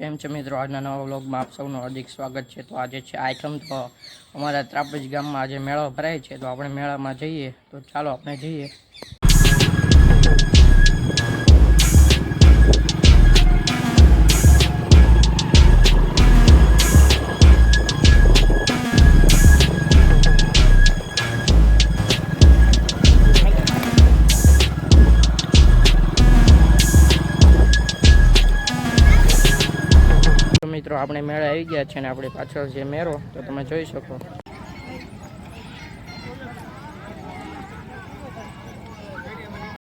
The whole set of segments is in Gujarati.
કેમ છે મિત્રો, આજના નવા વ્લોગમાં આપ સૌનું હાર્દિક સ્વાગત છે। તો આજે છે આઈટમ, તો અમારા ત્રાપજ ગામમાં આજે મેળો ભરાય છે, તો આપણે મેળામાં જઈએ। તો ચાલો આપણે જઈએ। મિત્રો આપણે મેળા આવી ગયા છે ને આપણી પાછળ જે મેળો તો તમે જોઈ શકો।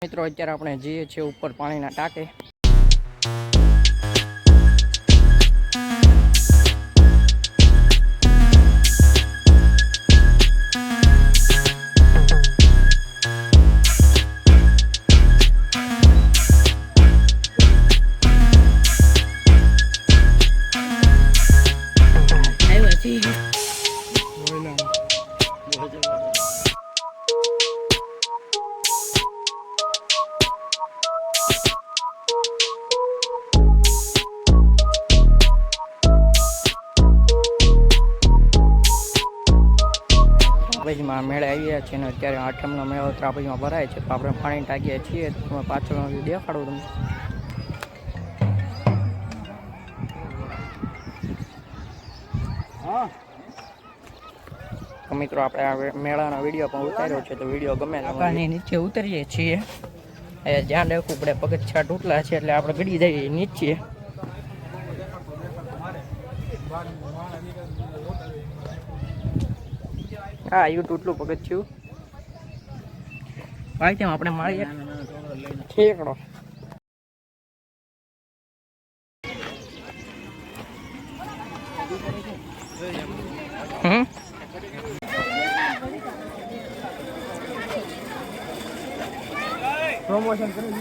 મિત્રો અત્યારે આપણે જઈએ છીએ ઉપર પાણીના ટાંકે। ત્રાપજમાં મેળા આવ્યા છે ને અત્યારે આઠમનો મેળો ત્રાપજમાં ભરાય છે, તો આપણે પાણી ટાંકીએ છીએ। તો તમે પાછળનો વ્યૂ દેખાડું તમને। તો મિત્રો આપણે આ મેળાનો વિડીયો પણ ઉતાર્યો છે, તો વિડીયો ગમે આપણે નીચે ઉતરીએ છીએ। ધ્યાન રાખવું પડે, પગથિયા તૂટલા છે એટલે આપણે ગડી જઈએ નીચે। હા એવું તૂટલું પગથિયું ભાઈ, તેમ આપણે મારીએ ઠેકડો। પ્રમોશન કરી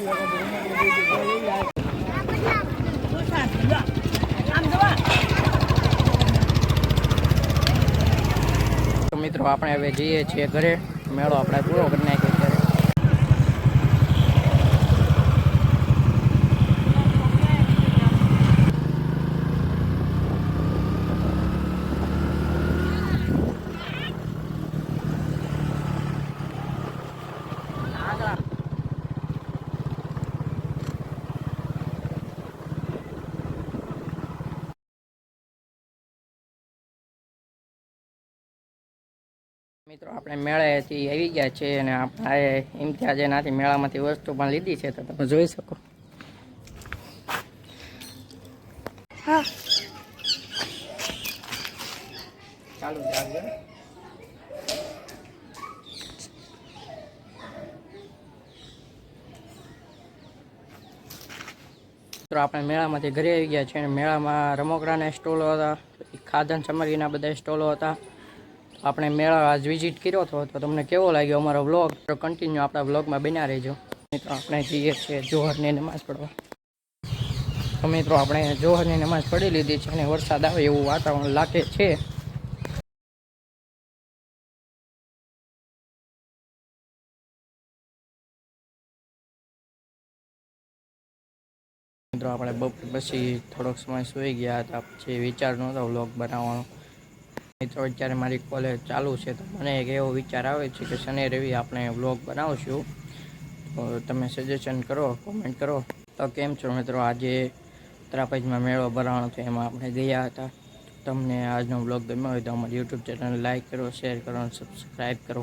તો મિત્રો આપણે હવે જઈએ છીએ ઘરે। મેળો આપણે પૂરો કરી નાખ્યો ત્યારે। મિત્રો આપણે મેળાએથી આવી ગયા છે અને આપણે ઇમ્તિયાઝ એનાથી મેળામાંથી વસ્તુ પણ લીધી છે, તો તમે જોઈ શકો। હા ચાલુ મિત્રો આપણે મેળામાંથી ઘરે આવી ગયા છે અને મેળામાં રમકડાના સ્ટોલો હતા, ખાધન ચમરીના બધા સ્ટોલો હતા। આપણે મેળા આજ વિઝિટ કર્યો હતો, તો તમને કેવો લાગ્યો અમારો વ્લોગ, તો કન્ટિન્યુ આપણા વ્લોગમાં બન્યા રહેજો। મિત્રો આપણે જઈએ છીએ જોહરની નમાઝ પડવા। તો મિત્રો આપણે જોહરની નમાઝ પડી લીધી છે અને વરસાદ આવે એવું વાતાવરણ લાગે છે। મિત્રો આપણે પછી થોડોક સમય સૂઈ ગયા હતા, પછી વિચાર નહોતો વ્લોગ બનાવવાનો। મિત્રો અત્યારે મારી કોલેજ ચાલુ છે, તો મને એક એવો વિચાર આવે છે કે શનિ રવિ આપણે વ્લોગ બનાવશું। તો તમે સજેશન કરો, કોમેન્ટ કરો। તો કેમ છો મિત્રો, આજે ત્રાપજમાં મેળો ભરાવાનો હતો, એમાં આપણે ગયા હતા। તમને આજનો વ્લોગ ગમ્યો હોય તો અમારી યુટ્યુબ ચેનલ લાઈક કરો, શેર કરો અને સબસ્ક્રાઈબ કરો।